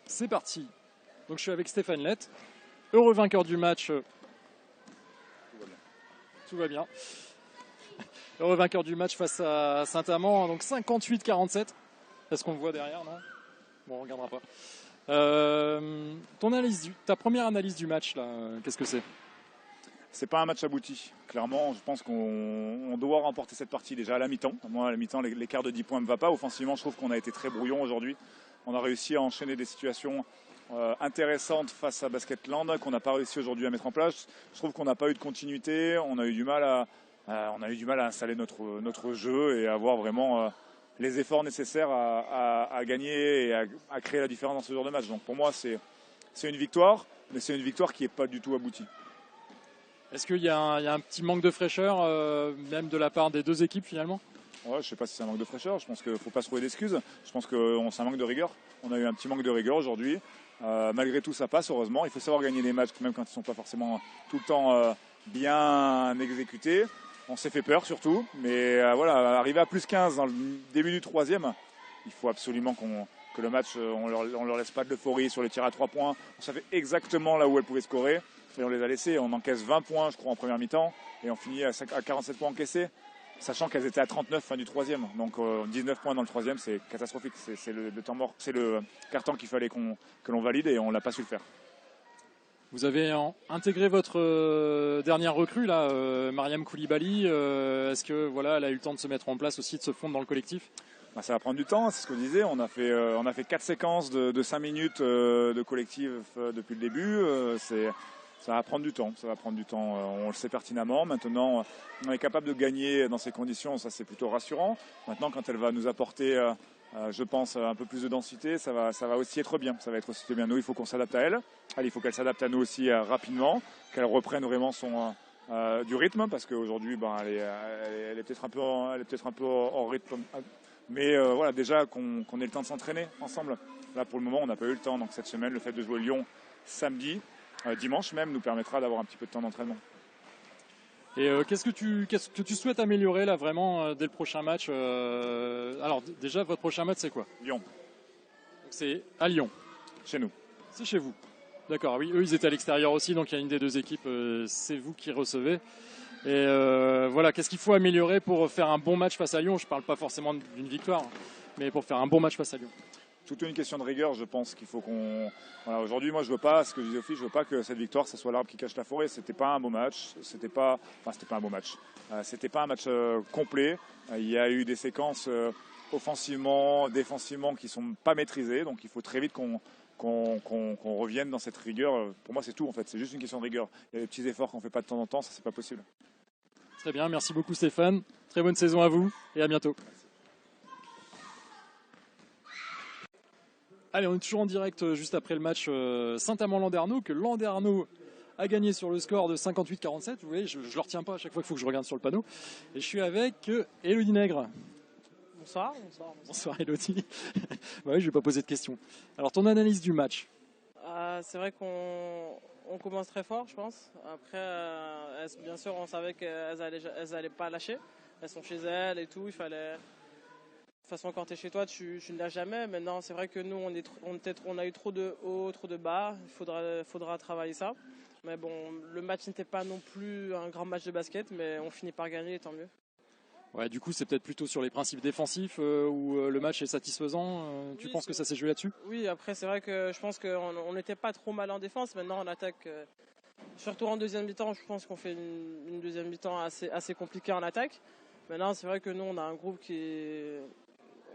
C'est parti. Donc je suis avec Stéphane Lett, heureux vainqueur du match. Tout va bien. Heureux vainqueur du match face à Saint-Amand, donc 58-47. Est-ce qu'on le voit derrière, non? Bon, on regardera pas. Ta première analyse du match, là, qu'est-ce que c'est? C'est pas un match abouti. Clairement, je pense qu'on doit remporter cette partie déjà à la mi-temps. Moi, à la mi-temps, l'écart de 10 points ne me va pas. Offensivement, je trouve qu'on a été très brouillon aujourd'hui. On a réussi à enchaîner des situations intéressantes face à Basketland qu'on n'a pas réussi aujourd'hui à mettre en place. Je trouve qu'on n'a pas eu de continuité. On a eu du mal à installer notre jeu et à avoir vraiment les efforts nécessaires à gagner et à créer la différence dans ce genre de match. Donc pour moi, c'est une victoire, mais c'est une victoire qui n'est pas du tout aboutie. Est-ce qu'il y a un petit manque de fraîcheur, même de la part des deux équipes finalement? Ouais, je ne sais pas si c'est un manque de fraîcheur. Je pense qu'il ne faut pas se trouver d'excuses. Je pense que c'est un manque de rigueur. On a eu un petit manque de rigueur aujourd'hui. Malgré tout, ça passe, heureusement. Il faut savoir gagner des matchs, même quand ils ne sont pas forcément tout le temps bien exécutés. On s'est fait peur surtout. Mais voilà, arriver à plus 15 dans le début du troisième, il faut absolument que le match, on leur laisse pas de l'euphorie sur les tirs à 3 points. On savait exactement là où elles pouvaient scorer. Et on les a laissés. On encaisse 20 points, je crois, en première mi-temps. Et on finit à 47 points encaissés. Sachant qu'elles étaient à 39 fin du troisième. Donc 19 points dans le troisième, c'est catastrophique. C'est le temps mort, c'est le carton qu'il fallait que l'on valide et on l'a pas su le faire. Vous avez intégré votre dernière recrue, là, Mariam Koulibaly. Est-ce que voilà, elle a eu le temps de se mettre en place aussi, de se fondre dans le collectif? Ça va prendre du temps, c'est ce que je disais. On a fait 4 séquences de 5 minutes de collectif depuis le début. Ça va prendre du temps, on le sait pertinemment. Maintenant, on est capable de gagner dans ces conditions, ça c'est plutôt rassurant. Maintenant, quand elle va nous apporter, je pense, un peu plus de densité, ça va aussi être bien. Ça va être aussi bien. Nous, il faut qu'on s'adapte à elle. Il faut qu'elle s'adapte à nous aussi rapidement, qu'elle reprenne vraiment du rythme, parce qu'aujourd'hui, elle est peut-être un peu en rythme. Mais voilà, déjà qu'on ait le temps de s'entraîner ensemble. Là, pour le moment, on n'a pas eu le temps. Donc cette semaine, le fait de jouer Lyon samedi, dimanche même, nous permettra d'avoir un petit peu de temps d'entraînement. Et qu'est-ce que tu souhaites améliorer là vraiment dès le prochain match? Alors déjà, votre prochain match, c'est quoi? Lyon. Donc, c'est à Lyon. Chez nous. C'est chez vous. D'accord, oui, eux ils étaient à l'extérieur aussi, donc il y a une des deux équipes, c'est vous qui recevez. Et voilà, qu'est-ce qu'il faut améliorer pour faire un bon match face à Lyon? Je ne parle pas forcément d'une victoire, mais pour faire un bon match face à Lyon. Toute une question de rigueur, je pense qu'il faut qu'on... Voilà, aujourd'hui, moi, je veux pas, ce que je disais au fils, je veux pas que cette victoire, ça soit l'arbre qui cache la forêt. C'était pas un beau match. C'était pas un beau match. C'était pas un match complet. Il y a eu des séquences offensivement, défensivement qui sont pas maîtrisées. Donc, il faut très vite qu'on revienne dans cette rigueur. Pour moi, c'est tout, en fait. C'est juste une question de rigueur. Il y a des petits efforts qu'on fait pas de temps en temps. Ça, c'est pas possible. Très bien. Merci beaucoup, Stéphane. Très bonne saison à vous et à bientôt. Allez, on est toujours en direct juste après le match Saint-Amand-Landerneau, que Landerneau a gagné sur le score de 58-47. Vous voyez, je ne le retiens pas à chaque fois qu'il faut que je regarde sur le panneau. Et je suis avec Élodie Nègre. Bonsoir. Bonsoir Élodie. Bah oui, je ne vais pas poser de questions. Alors, ton analyse du match? C'est vrai qu'on commence très fort, je pense. Après, bien sûr, on savait qu'elles n'allaient pas lâcher. Elles sont chez elles et tout, il fallait... De toute façon, quand tu es chez toi, tu ne lâches jamais. Maintenant, c'est vrai que nous, on a eu trop de hauts, trop de bas. Il faudra travailler ça. Mais bon, le match n'était pas non plus un grand match de basket, mais on finit par gagner, et tant mieux. Ouais, du coup, c'est peut-être plutôt sur les principes défensifs où le match est satisfaisant. Tu penses que ça s'est joué là-dessus? Oui, après, c'est vrai que je pense qu'on n'était pas trop mal en défense. Maintenant, on attaque, surtout en deuxième mi-temps, je pense qu'on fait une deuxième mi-temps assez compliquée en attaque. Maintenant, c'est vrai que nous, on a un groupe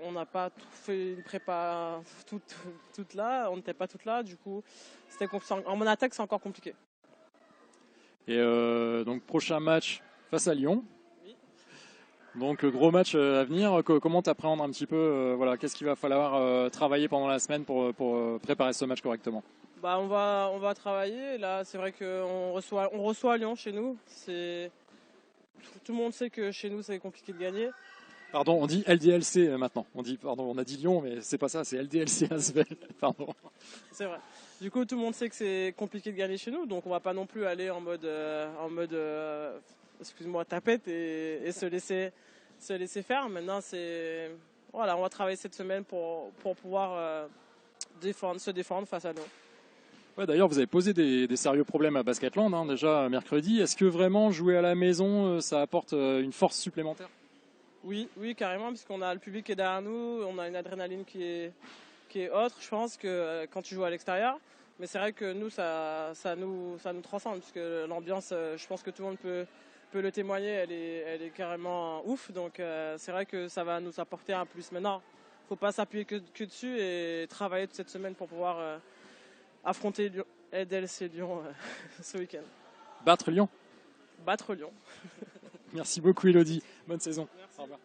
on n'a pas fait une prépa toute là, on n'était pas toutes là, du coup, en mon attaque, c'est encore compliqué. Et donc, prochain match face à Lyon. Oui. Donc, gros match à venir. Comment t'appréhendes un petit peu voilà, qu'est-ce qu'il va falloir travailler pendant la semaine pour préparer ce match correctement? On va travailler. Là, c'est vrai qu'on reçoit Lyon chez nous. Tout le monde sait que chez nous, c'est compliqué de gagner. Pardon, on dit LDLC maintenant. On a dit Lyon, mais c'est pas ça, c'est LDLC Asvel. Pardon. C'est vrai. Du coup, tout le monde sait que c'est compliqué de gagner chez nous, donc on va pas non plus aller en mode excuse-moi, tapette et se laisser faire. Maintenant, on va travailler cette semaine pour pouvoir se défendre face à nous. Ouais, d'ailleurs, vous avez posé des sérieux problèmes à Basketland déjà mercredi. Est-ce que vraiment jouer à la maison, ça apporte une force supplémentaire? Oui, carrément, puisqu'on a le public qui est derrière nous, on a une adrénaline qui est autre, je pense, que quand tu joues à l'extérieur. Mais c'est vrai que nous, ça nous transcende, puisque l'ambiance, je pense que tout le monde peut le témoigner, elle est carrément ouf. Donc c'est vrai que ça va nous apporter un plus. Maintenant, il ne faut pas s'appuyer que dessus et travailler toute cette semaine pour pouvoir affronter LDLC Lyon ce week-end. Battre Lyon. Battre Lyon. Merci beaucoup, Elodie. Bonne saison. Merci. Au revoir.